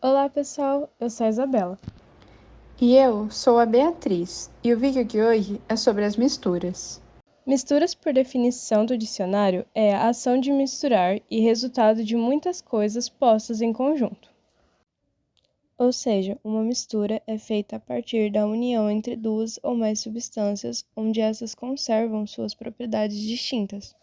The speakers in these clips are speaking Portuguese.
Olá pessoal, eu sou a Isabela. E eu sou a Beatriz, e o vídeo de hoje é sobre as misturas. Misturas, por definição do dicionário, é a ação de misturar e resultado de muitas coisas postas em conjunto. Ou seja, uma mistura é feita a partir da união entre duas ou mais substâncias, onde essas conservam suas propriedades distintas.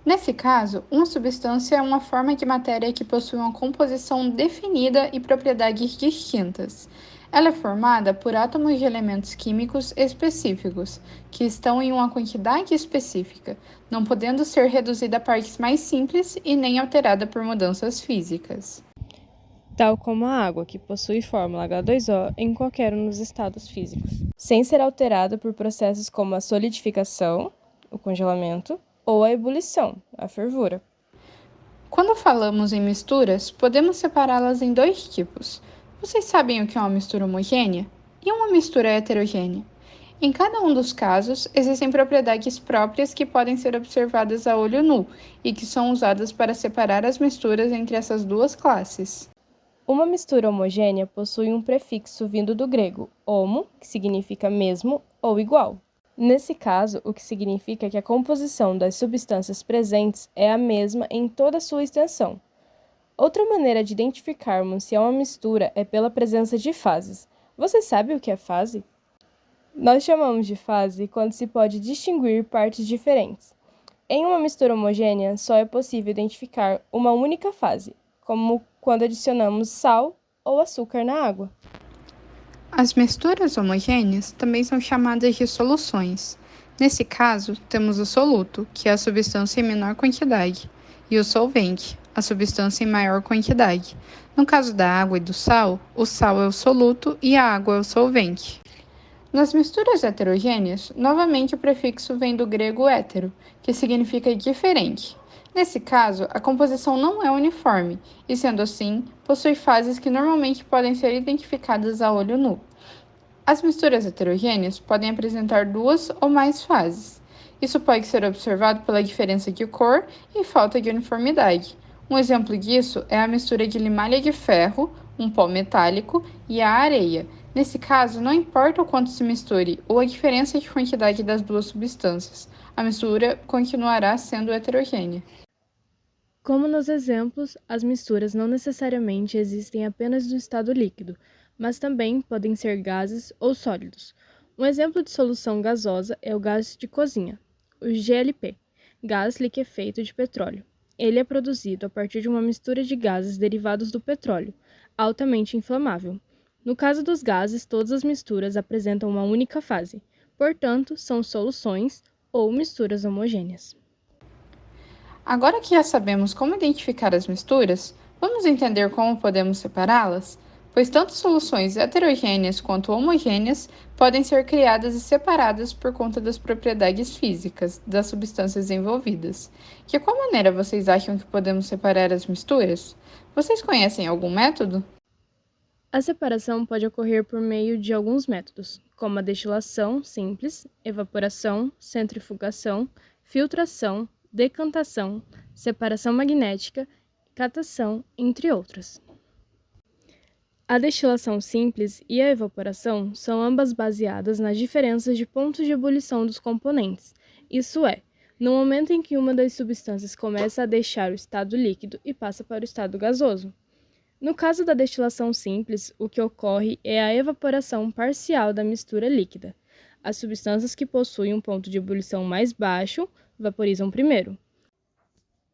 Nesse caso, uma substância é uma forma de matéria que possui uma composição definida e propriedades distintas. Ela é formada por átomos de elementos químicos específicos, que estão em uma quantidade específica, não podendo ser reduzida a partes mais simples e nem alterada por mudanças físicas. Tal como a água, que possui fórmula H2O em qualquer um dos estados físicos, sem ser alterada por processos como a solidificação, o congelamento, ou a ebulição, a fervura. Quando falamos em misturas, podemos separá-las em dois tipos. Vocês sabem o que é uma mistura homogênea e uma mistura heterogênea? Em cada um dos casos, existem propriedades próprias que podem ser observadas a olho nu e que são usadas para separar as misturas entre essas duas classes. Uma mistura homogênea possui um prefixo vindo do grego homo, que significa mesmo ou igual. Nesse caso, o que significa que a composição das substâncias presentes é a mesma em toda a sua extensão. Outra maneira de identificarmos se é uma mistura é pela presença de fases. Você sabe o que é fase? Nós chamamos de fase quando se pode distinguir partes diferentes. Em uma mistura homogênea, só é possível identificar uma única fase, como quando adicionamos sal ou açúcar na água. As misturas homogêneas também são chamadas de soluções. Nesse caso, temos o soluto, que é a substância em menor quantidade, e o solvente, a substância em maior quantidade. No caso da água e do sal, o sal é o soluto e a água é o solvente. Nas misturas heterogêneas, novamente o prefixo vem do grego hétero, que significa diferente. Nesse caso, a composição não é uniforme e, sendo assim, possui fases que normalmente podem ser identificadas a olho nu. As misturas heterogêneas podem apresentar duas ou mais fases. Isso pode ser observado pela diferença de cor e falta de uniformidade. Um exemplo disso é a mistura de limalha de ferro, um pó metálico, e a areia. Nesse caso, não importa o quanto se misture ou a diferença de quantidade das duas substâncias, a mistura continuará sendo heterogênea. Como nos exemplos, as misturas não necessariamente existem apenas no estado líquido, mas também podem ser gases ou sólidos. Um exemplo de solução gasosa é o gás de cozinha, o GLP, gás liquefeito de petróleo. Ele é produzido a partir de uma mistura de gases derivados do petróleo, altamente inflamável. No caso dos gases, todas as misturas apresentam uma única fase, portanto, são soluções ou misturas homogêneas. Agora que já sabemos como identificar as misturas, vamos entender como podemos separá-las? Pois tanto soluções heterogêneas quanto homogêneas podem ser criadas e separadas por conta das propriedades físicas das substâncias envolvidas. De qual maneira vocês acham que podemos separar as misturas? Vocês conhecem algum método? A separação pode ocorrer por meio de alguns métodos, como a destilação simples, evaporação, centrifugação, filtração, decantação, separação magnética, catação, entre outras. A destilação simples e a evaporação são ambas baseadas nas diferenças de pontos de ebulição dos componentes, isso é, no momento em que uma das substâncias começa a deixar o estado líquido e passa para o estado gasoso. No caso da destilação simples, o que ocorre é a evaporação parcial da mistura líquida. As substâncias que possuem um ponto de ebulição mais baixo vaporizam primeiro.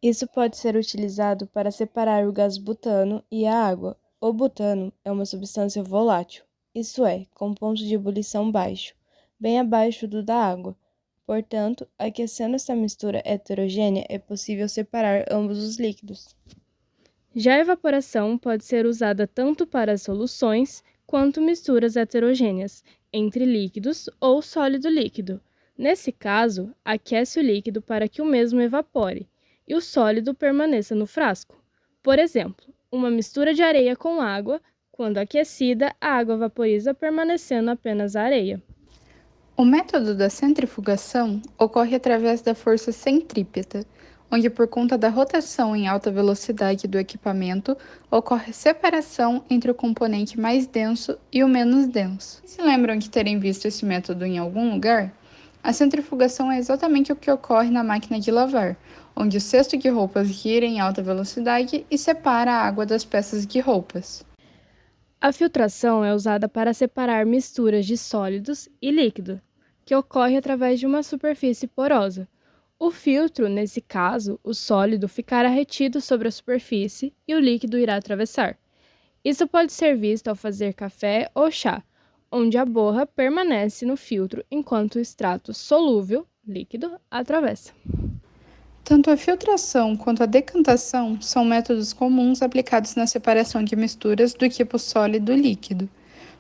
Isso pode ser utilizado para separar o gás butano e a água. O butano é uma substância volátil, isso é, com ponto de ebulição baixo, bem abaixo do da água. Portanto, aquecendo essa mistura heterogênea, é possível separar ambos os líquidos. Já a evaporação pode ser usada tanto para soluções quanto misturas heterogêneas entre líquidos ou sólido-líquido. Nesse caso, aquece o líquido para que o mesmo evapore e o sólido permaneça no frasco. Por exemplo, uma mistura de areia com água, quando aquecida, a água vaporiza permanecendo apenas a areia. O método da centrifugação ocorre através da força centrípeta, onde, por conta da rotação em alta velocidade do equipamento, ocorre separação entre o componente mais denso e o menos denso. Se lembram de terem visto esse método em algum lugar? A centrifugação é exatamente o que ocorre na máquina de lavar, onde o cesto de roupas gira em alta velocidade e separa a água das peças de roupas. A filtração é usada para separar misturas de sólidos e líquido, que ocorre através de uma superfície porosa. O filtro, nesse caso, o sólido ficará retido sobre a superfície e o líquido irá atravessar. Isso pode ser visto ao fazer café ou chá, onde a borra permanece no filtro enquanto o extrato solúvel, líquido, atravessa. Tanto a filtração quanto a decantação são métodos comuns aplicados na separação de misturas do tipo sólido-líquido.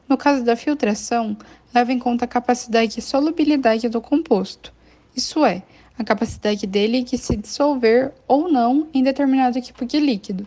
No caso da filtração, leva em conta a capacidade de solubilidade do composto, isso é, a capacidade dele de se dissolver ou não em determinado tipo de líquido.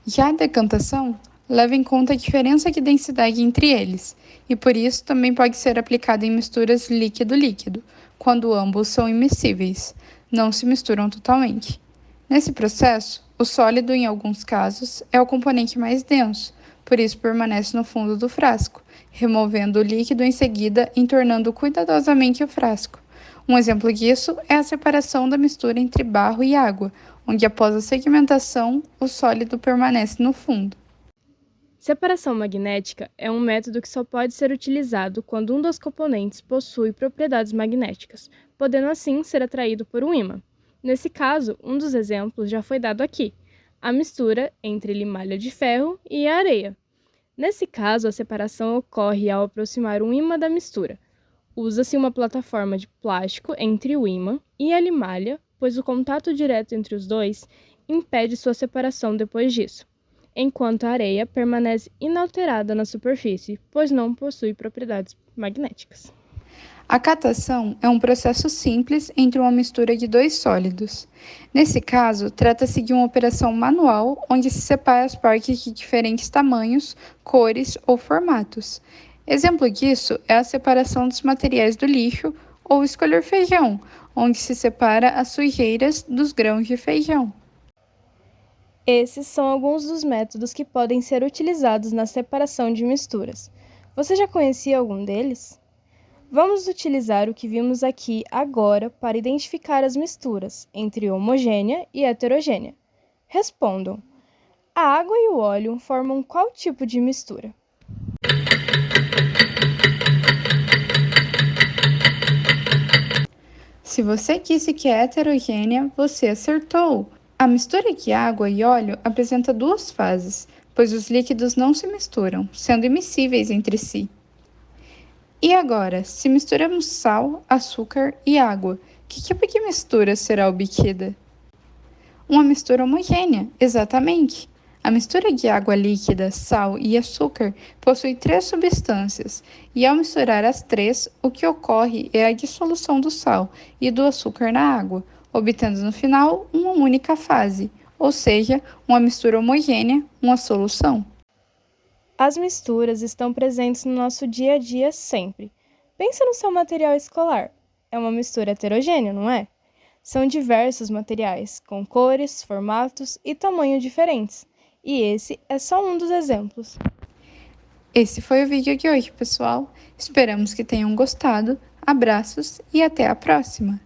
Já a decantação leva em conta a diferença de densidade entre eles, e por isso também pode ser aplicada em misturas líquido-líquido, quando ambos são immiscíveis, não se misturam totalmente. Nesse processo, o sólido, em alguns casos, é o componente mais denso, por isso permanece no fundo do frasco, removendo o líquido em seguida e entornando cuidadosamente o frasco. Um exemplo disso é a separação da mistura entre barro e água, onde após a segmentação, o sólido permanece no fundo. Separação magnética é um método que só pode ser utilizado quando um dos componentes possui propriedades magnéticas, podendo assim ser atraído por um ímã. Nesse caso, um dos exemplos já foi dado aqui, a mistura entre limalha de ferro e a areia. Nesse caso, a separação ocorre ao aproximar um ímã da mistura. Usa-se uma plataforma de plástico entre o ímã e a limalha, pois o contato direto entre os dois impede sua separação depois disso, enquanto a areia permanece inalterada na superfície, pois não possui propriedades magnéticas. A catação é um processo simples entre uma mistura de dois sólidos. Nesse caso, trata-se de uma operação manual onde se separa as partes de diferentes tamanhos, cores ou formatos. Exemplo disso é a separação dos materiais do lixo ou escolher feijão, onde se separa as sujeiras dos grãos de feijão. Esses são alguns dos métodos que podem ser utilizados na separação de misturas. Você já conhecia algum deles? Vamos utilizar o que vimos aqui agora para identificar as misturas entre homogênea e heterogênea. Respondam: a água e o óleo formam qual tipo de mistura? Se você disse que é heterogênea, você acertou! A mistura de água e óleo apresenta duas fases, pois os líquidos não se misturam, sendo immiscíveis entre si. E agora, se misturamos sal, açúcar e água, que tipo de mistura será obtida? Uma mistura homogênea, exatamente. A mistura de água líquida, sal e açúcar possui três substâncias, e ao misturar as três, o que ocorre é a dissolução do sal e do açúcar na água, obtendo no final uma única fase, ou seja, uma mistura homogênea, uma solução. As misturas estão presentes no nosso dia a dia sempre. Pensa no seu material escolar. É uma mistura heterogênea, não é? São diversos materiais, com cores, formatos e tamanhos diferentes. E esse é só um dos exemplos. Esse foi o vídeo de hoje, pessoal. Esperamos que tenham gostado. Abraços e até a próxima!